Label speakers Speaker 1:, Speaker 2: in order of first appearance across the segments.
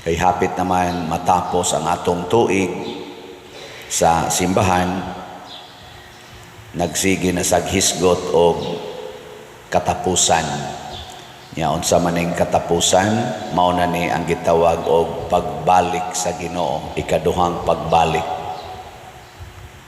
Speaker 1: Kay hapit naman matapos ang atong tuig sa simbahan, nagsige na saghisgot o katapusan. Nya unsa maning katapusan, mao na ni ang gitawag og pagbalik sa Ginoo, ikaduhang pagbalik.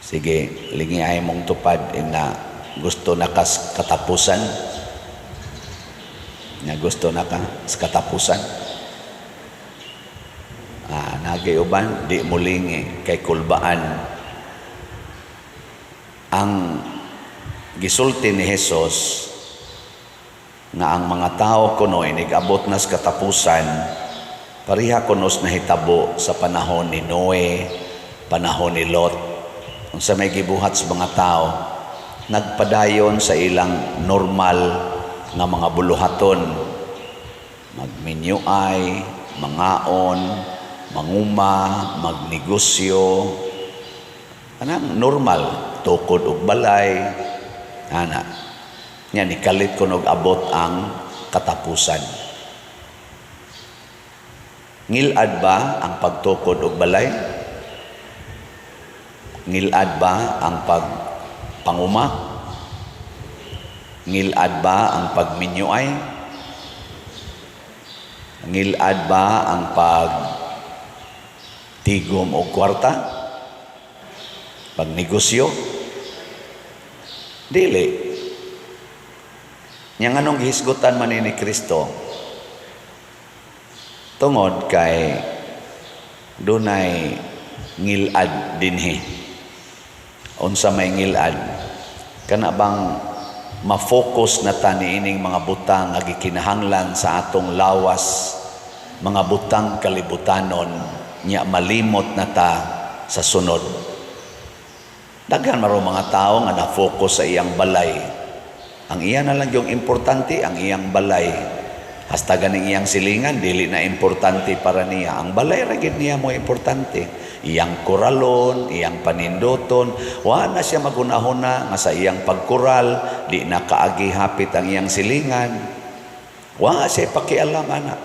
Speaker 1: Sige, lingi ay mong tupad na gusto na kas katapusan. Nya gusto na ka sa katapusan. Nagayuban, di mulingi kay kulbaan. Ang gisulti ni Jesus nga ang mga tao kuno inigabot na sa katapusan, pariha kunos nahitabo sa panahon ni Noe, panahon ni Lot. Unsa may gibuhat sa mga tao, nagpadayon sa ilang normal nga mga buluhaton, magminyuay, mangaon, manguma, magnegosyo, anang normal, tukod og balay, ana. Nya nikalit ko og abot ang katapusan. Ngilad ba ang pagtukod og balay? Ngilad ba ang pagpanguma? Ngilad ba ang pagminyuay? Ngilad ba ang pagtigom og kwarta? Pagnegosyo? Dili. Yang anong gihisgutan man ni Kristo tungod kay dunay ngilad dinhi. Unsa may ngilad? Kana bang ma-focus na ta niining mga butang nga gikinahanglan sa atong lawas, mga butang kalibutanon, nya malimot na ta sa sunod. Daghan maro mga tao nga na-focus sa iyang balay. Ang iya na lang yung importante, ang iyang balay. Hasta ganing iyang silingan, dili na importante para niya. Ang balay ragid niya mo importante. Iyang kuralon, iyang panindoton, wa na siya magunahuna nga sa iyang pagkural, di na kaagi hapit ang iyang silingan. Wa siya pakialam ana.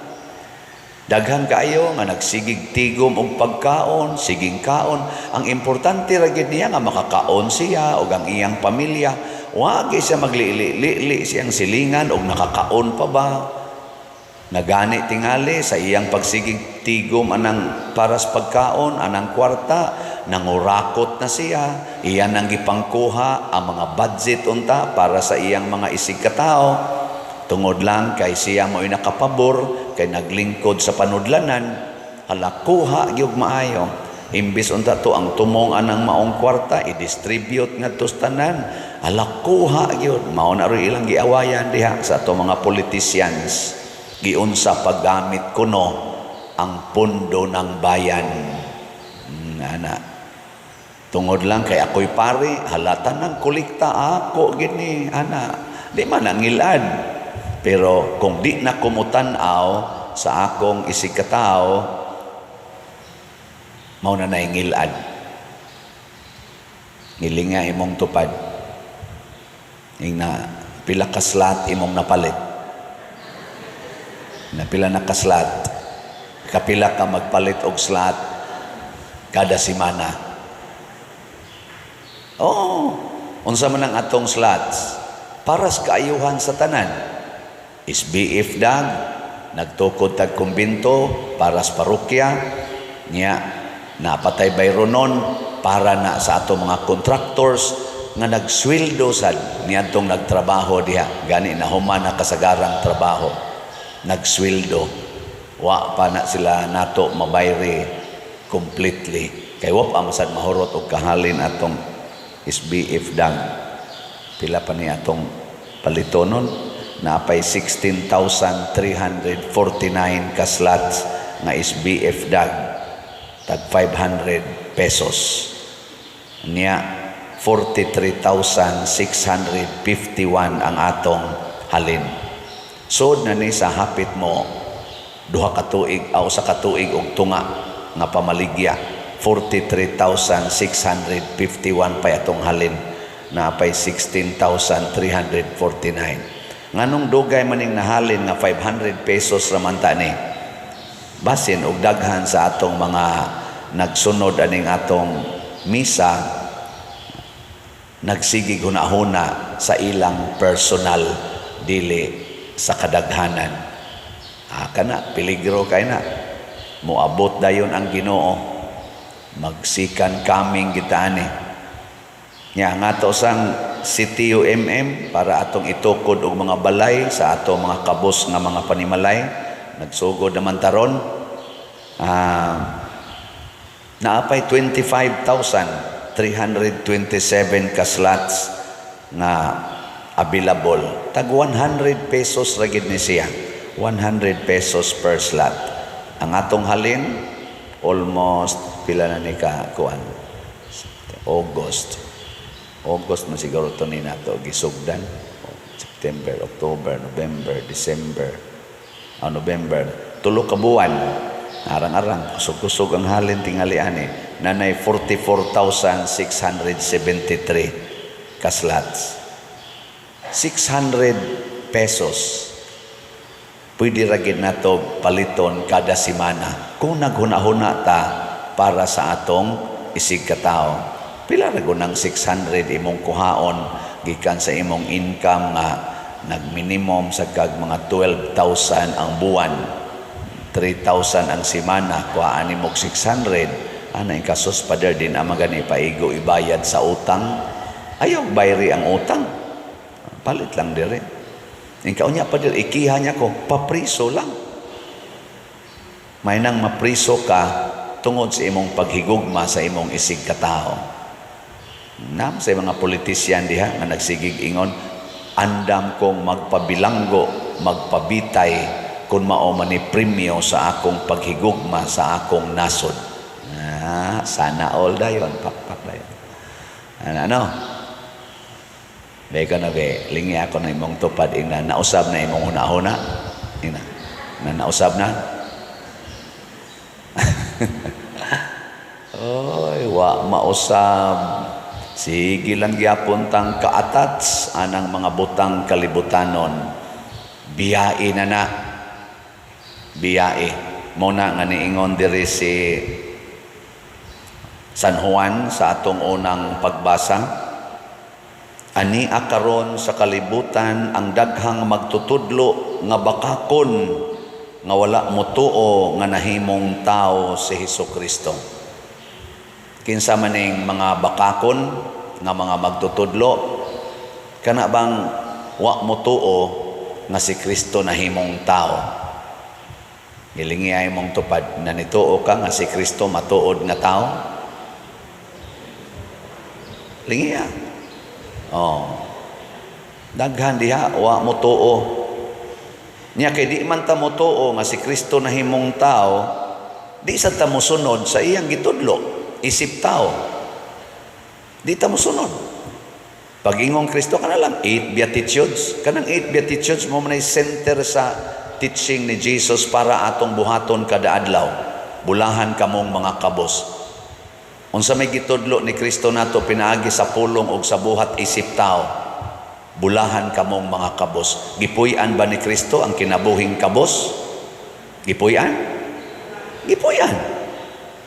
Speaker 1: Daghan kayo nga nagsigig tigom og pagkaon, siging kaon. Ang importante ragid niya nga makakaon siya o ang iyang pamilya. Wag siya maglili-li siyang silingan o nakakaon pa ba. Nagani tingali sa iyang pagsigig tigom anang paras pagkaon, anang kwarta, nangurakot na siya. Iyan ang gipangkuha ang mga budget unta para sa iyang mga isig katao. Tungod lang kay siya mo'y nakapabor, kay naglingkod sa panudlanan, halakuha gyud maayo. Imbis unta to ang tumong anang maong kwarta, i-distribute nga to tanan, halakuha gyud. Mao na rin ilang giawayan diha sa ato mga politicians. Giunsa paggamit kuno ang pundo ng bayan. Ana. Tungod lang kay ako'y pari, halatan ng kulikta ako gini, ana. Di man nangilad. Pero kung di na kumutanaw sa akong isikatao, mao na naingilad. Ngilinga imong tupad. Na pila ka slot imong napalit. Na pila na ka slot. Kapila ka magpalit og slot kada semana. Oo. Unsa man ang atong slots para sa kaayuhan sa tanan. SBF dag, nagtukod tag kumbento para sa parokya, niya napatay bayronon para na sa ato mga contractors nga nagsweldo sad niadtong nagtrabaho diha, gani na human na kasagarang trabaho, nagsweldo, wa pa na sila nato mabayri completely, kay wa pa masad mahurot og kahalin atong SBF dag. Pila pa ni atong palitonon? Napay 16,349 ka slots nga SBF dag, tag 500 pesos. Niya 43,651 ang atong halin. Sod na ni sa hapit mo duha ka tuig o sa katuig og tunga nga pamaligya, 43,651 pa atong halin. Napay 16,349. Nganong dugay maning nahalin nga 500 pesos raman ta ni. basin og daghan sa atong mga nagsunod aning atong misa nagsigig hunahuna sa ilang personal dili sa kadaghanan. Kana peligro kay na moabot dayon ang Ginoo, magsikan kaming gitani nya nga to sang CTUMM para atong itukod og mga balay sa atong mga kabos nga mga panimalay. Nagsugod naman taron naapay 25,327 ka slots na available. Tag 100 pesos ra gid ni siya, 100 pesos per slot. Ang atong halin almost pila na ni ka kuan, August man siguro to ni nato gisugdan. September, October, November, December, November, tulo ka buwan. Arang-arang kusog-kusog ang halin tingali ani. Nanay 44,673 ka slots. 600 pesos. Pwede ra gid nato paliton kada semana kung naghuna-huna ta para sa atong isig ka tawo. Pila ra gunang 600 imong kuhaon gikan sa imong income nga nagminimum sa kag mga 12,000 ang buwan, 3,000 ang semana, kuhaan nimo 600. Ana ang kasos pader din ang magani paigo ibayad sa utang. Ayaw bayri ang utang, palit lang dire. Ikaw niya pader ikiha niya ko papriso lang. May nang mapriso ka tungod sa imong paghigugma sa imong isig katao. Nam sa mga politisyan diha nga nagsigig ingon, andam kong magpabilanggo, magpabitay kung mao man ni premyo sa akong paghigugma sa akong nasod. Sana all dayon, pakpak dayon. Ano? Beka na be, lingi ako na imong tupad ina, nausab na imong huna-huna. Ina, nausab na. Oy, wa mausab. Sige lang gyapon tang kaatats anang mga butang kalibutanon. Biyae na. Biyae. Muna nga niingon diri si San Juan sa atong unang pagbasa. Ani akaron sa kalibutan ang daghang magtutudlo nga bakakon nga wala motuo nga nahimong tao si Hesukristo. Kinsa maning mga bakakon nga mga magtutudlo, kana bang wa motuo nga si Kristo nahimong tao? Gilingi ay mong tupad na nituo ka nga si Kristo matuod nga tao? Lingi ya. Daghan diha wa motuo. Nya kay di man ta motuo nga si Kristo nahimong tao, di sa ta mosunod sa iyang gitudlo. Isip tao, di ta mo sunod. Pag-ingong Kristo ka na lang 8 Beatitudes. Kanang 8 Beatitudes mo manay center sa teaching ni Jesus para atong buhaton kada adlaw. Bulahan kamong mga kabos. Unsa may gitudlo ni Kristo nato pinaagi sa pulong og sa buhat isip tao. Bulahan kamong mga kabos. Gipuy-an ba ni Kristo ang kinabuhing kabos? Gipuy-an? Gipuy-an.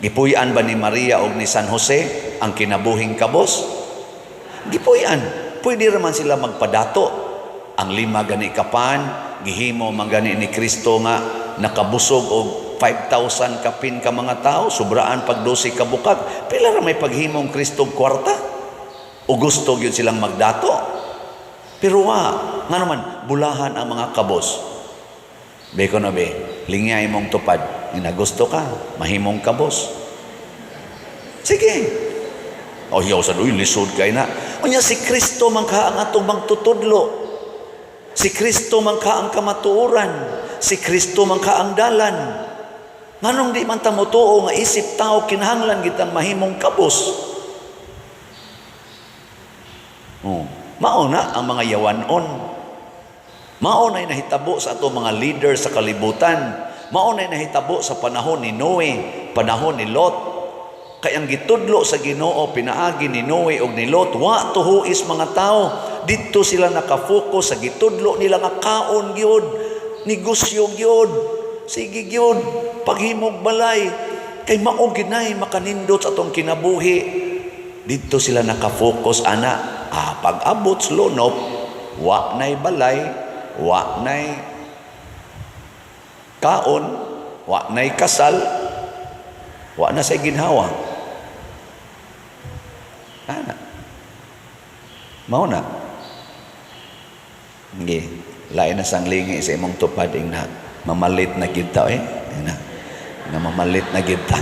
Speaker 1: Gipuy-an ba ni Maria o ni San Jose ang kinabuhing kabos? Gipuy-an. Pwede raman sila magpadato. Ang 5 gani kapan, gihimo man gani ni Kristo nga nakabusog og 5,000 kapin ka mga tao, sobraan pag 12 ka bukag. Pila ra may paghimong Kristo kwarta? O gusto gyud silang magdato? Pero nga naman, bulahan ang mga kabos. Beko na be, lingay mong tupad. Gusto ka, mahimong kabos. Sige. Yaw sa doy, lisod kay na. Unya si Kristo man ka ang atong magtutudlo. Si Kristo man ka ang kamatuoran. Si Kristo man ka ang dalan. Nganong di man ta motuo nga isip tao kinahanglan gitang mahimong kabos. Mauna ang mga yawanon. Maunay nahitabo sa atong mga leader sa kalibutan. Maunay nahitabo sa panahon ni Noe, panahon ni Lot. Kay ang gitudlo sa Ginoo pinaagi ni Noe og ni Lot, wa tuhuis mga tao. Dito sila nakafocus sa gitudlo nila nga kaon gyud, negosyo gyud. sige gyud paghimog balay kay mao ginay makanindot sa atong kinabuhi. Dito sila nakafocus ana. Pag abot sa lunop, wa nay balay, wa nay kaon, wa nay kasal, wa na say ginhawa. Ana. Mao na. Ngi, lain na sang lingi sa imong tupad na mamalit na kita na mamalit na kita.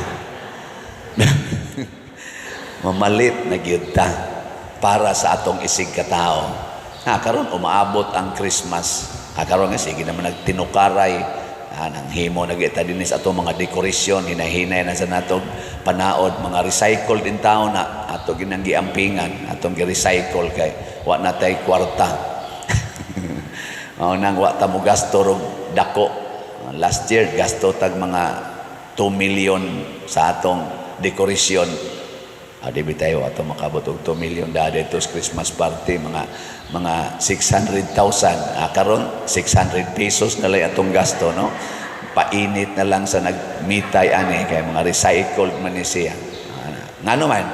Speaker 1: Mamalit na kita para sa atong isig katao. Karon umaabot ang Christmas. Karon nga sige naman nagtinukaray nang himo nagita din sa atong mga dekorasyon, hinahinay na sa natong panaod, mga recycle din tao na ato ginang giampingan, atong gi-recycle kay wa na tay kwarta. Nang wa ta mo gasto rog dako. Last year gasto tag mga 2 million sa atong dekorasyon. Di bitayo ato makabot og 2 million dahil ito sa Christmas party mga 600,000. Karon 600 pesos na lang atong gasto, no? Painit na lang sa nagmitay ani kay mga recycled man ni siya. Ngano man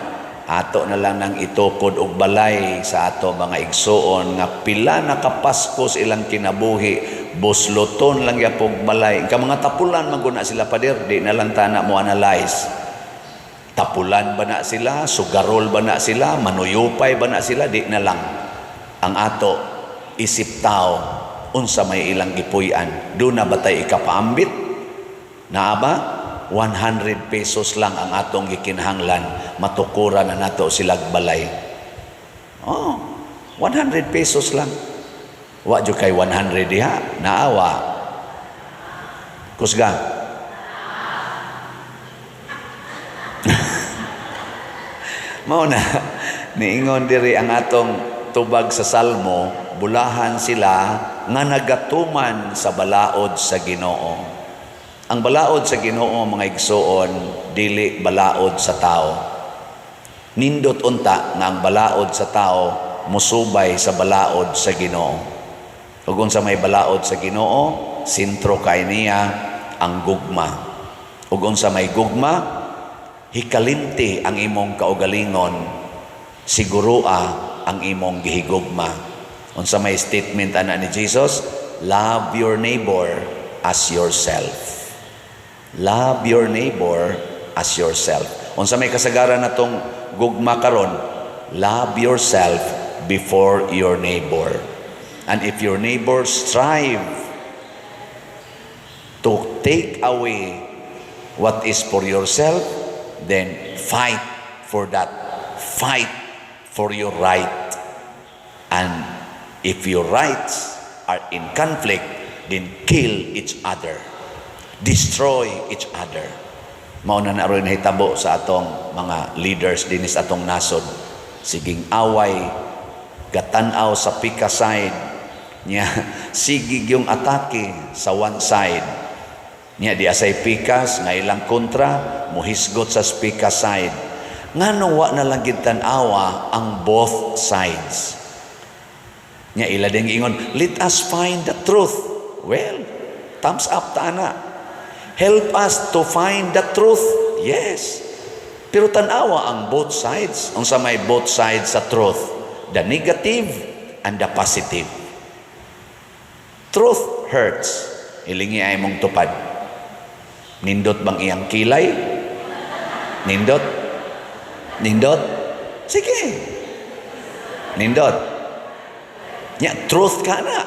Speaker 1: ato na lang nang itukod og balay sa ato mga igsuon nga pila na kapaskos ilang kinabuhi, busloton lang yapog balay. Ka mga tapulan maguna sila pader, di na lang tana mo analyze. Tapulan ba na sila, sugarol ba na sila, manuyupay ba na sila, di na lang. Ang ato isip tao unsa may ilang gipuy-an. Do na batay ikapaambit? Naa ba? 100 pesos lang ang atong gikinahanglan, matukuran na nato silag balay. 100 pesos lang. Wa jud kay 100 diha, naawa. Kusga. Mao na niingon diri ang atong tubag sa Salmo, bulahan sila nga nagatuman sa balaod sa Ginoo. Ang balaod sa Ginoo mga igsoon, dili balaod sa tao. Nindot unta nga ang balaod sa tao musubay sa balaod sa Ginoo. Ug unsa may balaod sa Ginoo, sentro kay niya ang gugma. Ug unsa may gugma, hikalimti ang imong kaugalingon, sigurua ang imong gihigugma. Unsa may statement ana ni Jesus, love your neighbor as yourself. Love your neighbor as yourself. Unsa may kasagaran natong gugma karon, love yourself before your neighbor. And if your neighbor strive to take away what is for yourself, then fight for that. Fight for your right. And if your rights are in conflict, then kill each other. Destroy each other. Mao na naroon hitabo sa atong mga leaders dinis atong nasod. Siging away, gatanaw sa pika side niya, sigig yung atake sa one side niya, di asay pikas nga ilang kontra muhisgot sa pika side. Ngano wa na lang gid tan-awa ang both sides niya, ila ding ingon, let us find the truth. Well, thumbs up ta ana. Help us to find the truth. Yes. Pero tanawa ang both sides. Unsa may both sides sa truth? The negative and the positive. Truth hurts. Ilingi ay mong tupad. Nindot bang iyang kilay? Nindot? Nindot? Sige. Nindot. Nya, truth ka na.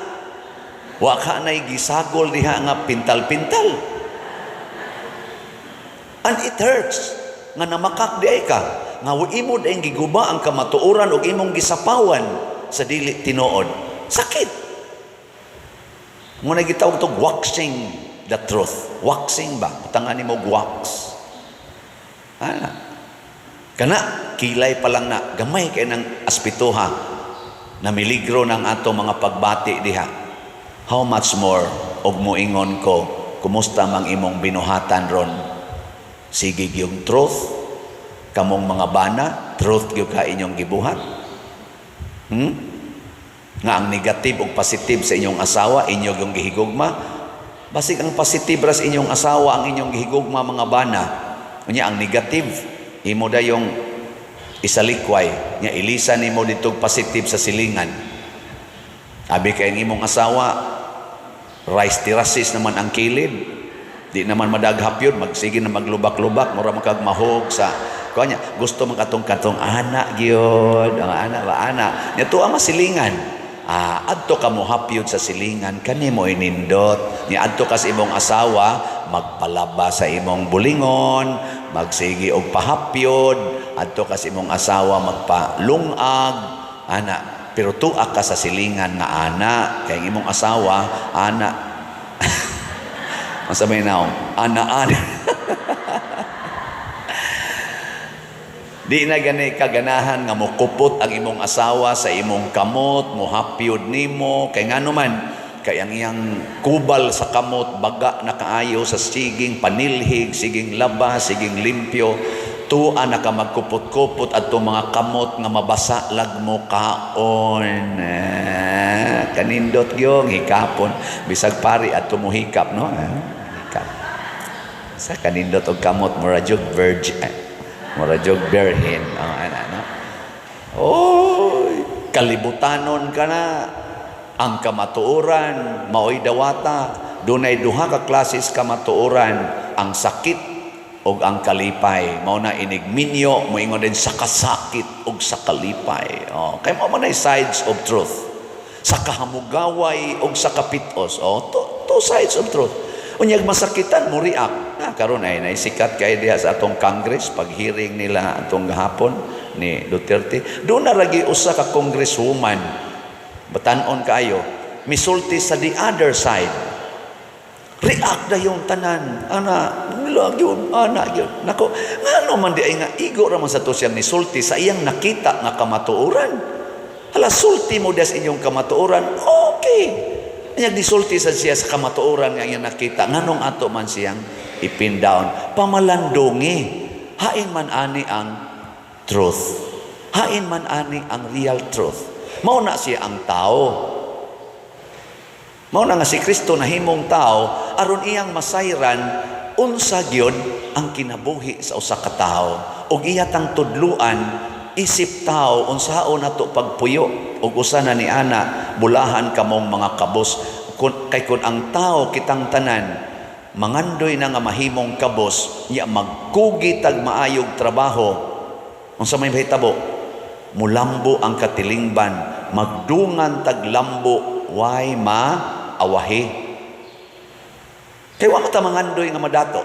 Speaker 1: Wa ka na'y gisagol diha nga pintal-pintal. And it hurts nga namakak di ay ka nga imo daing giguba ang kamatuoran og imong gisapawan sa dili tinuod. Sakit. Muna gitawag to waxing the truth. Waxing ba? Utangan nimo wax. Kana kilay pa lang na gamay kay ng aspituha na miligro ng ato mga pagbati diha. How much more og moingon ko kumusta mang imong binuhatan ron? Sige yung truth, kamong mga bana, truth yung ka inyong gibuhat. Nga ang negative o positive sa inyong asawa, inyong yung gihigugma, Basig ang positive ras inyong asawa, ang inyong gihigugma mga bana. Unya ang negative, imo da yung isalikway, nya ilisan nimo ditong positive sa silingan. Abi kay ang imong asawa, rice terraces naman ang kilid. Di naman madaghap yun, magsige na maglubak-lubak, mura makagmahog sa kanya. Gusto makatong-katong anak gyud, ang anak ba anak. Nya tuwa masilingan. Adto ka mo hapyod sa silingan, kani mo inindot. Ni adto ka sa imong asawa, magpalaba sa imong bulingon, magsigi og pahapyod, adto ka sa imong asawa magpalungag, ana. Pero tuwa ka sa silingan nga ana, kay imong asawa, ana. Masabay na ana. Di na gani kaganahan nga mukupot ang imong asawa sa imong kamot, muhapyod nimo, kay ngano man, kay ang iyang kubal sa kamot, baga na kaayo sa siging panilhig, siging laba, siging limpyo, tuwa na ka magkupot-kupot at mga kamot nga mabasa lag mo kaon. Kanindot yung hikapon, bisag pari at tumuhikap, no? Hikap. Sa kanindot og kamot, murajog virgin. Murajog berhin ang no? Oy, kalibutanon ka na. Ang kamatuoran maoy dawata. Dunay duha ka klases kamatuoran, ang sakit ug ang kalipay. Mao na inigminyo mo ingon din sa kasakit ug sa kalipay. Kay mao man ay sides of truth. Sa kahamugaway ug sa kapitos. Two sides of truth. Unyag masakitan mo react. Karon ay naisikat kay diha sa atong Congress pag hearing nila atong gahapon ni Duterte. Doon na lagi usa ka congresswoman. Batanon kaayo, misulti sa the other side. React na yung tanan. Ana, nilag yun, ana yun. Nako, ano man di ay nga igo ra man sa to siyang nisulti sa iyang nakita nga kamatuoran. Hala, sulti mo des inyong kamatuoran. Okay. Kanya disulti sa siya sa kamatuoran nga iyang nakita. Nganong ato man siyang ipin down. Pamalandungi. Hain man ani ang truth. Hain man ani ang real truth. Mao na siya ang tao. Mao na nga si Kristo na himong tao aron iyang masayran unsa gyud ang kinabuhi sa usa ka tawo. Ug iya tang tudluan isip tao unsaon nato pagpuyo. Ug usa na ni ana bulahan kamong mga kabos kay kun ang tao kitang tanan mangandoy na nga mahimong kabos nya magkugi tag maayog trabaho unsa may bahitabo mulambo ang katilingban magdungan tag lambo way maawahi kay wa ta mangandoy nga madato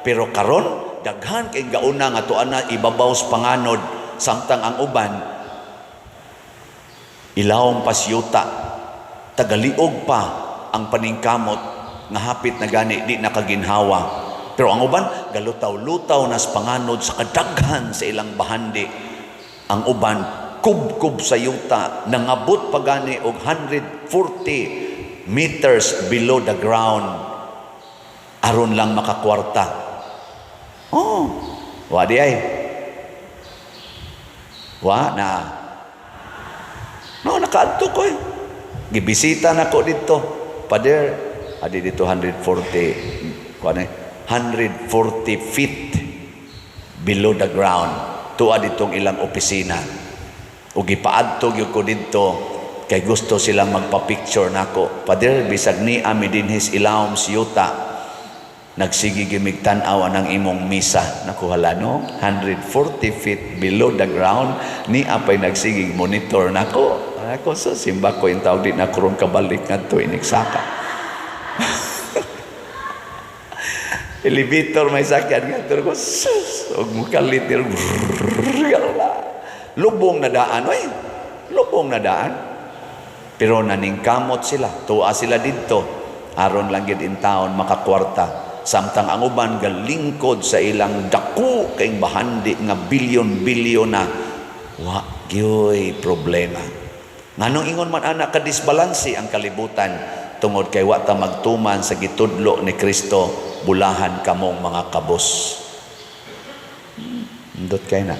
Speaker 1: pero karon daghan kay gauna nga tuan na ibabaw sa panganod samtang ang uban ilawong pasyuta tagaliog pa ang paningkamot nga hapit na gani di nakaginhawa pero ang uban galutaw-lutaw nas panganod sa kadaghan sa ilang bahandi ang uban kub-kub sa yuta nangabot pa gani og 140 meters below the ground aron lang makakwarta wadi ay na no, nakaadto ko gibisita na ko dito. Pader, adi dito 140 feet below the ground. Tuwa ditong ilang opisina. O gipaadto gyud ko dito kay gusto silang magpa-picture nako. Pader, bisag ni ami dinhis ilawom siyuta. Nagsigi gimigtan-aw ang imong misa. Nakuhala no? 140 feet below the ground. Ni apay nagsigig monitor nako. Ako sa simba ko yung tawag di na kurong kabalik nga to iniksaka. Elevator may sakyan nga to ko sus og mukalitir lubong na daan lubong na daan pero naningkamot sila tuwa sila dito aron lang gid in town makakwarta samtang ang uban galingkod sa ilang dako kay bahandi nga bilyon-bilyon na wa gyoy problema. Nganong ingon man anak ka disbalansi ang kalibutan tungod kay wa ta magtuman sa gitudlo ni Kristo bulahan kamong mga kabos. Ndot kay na.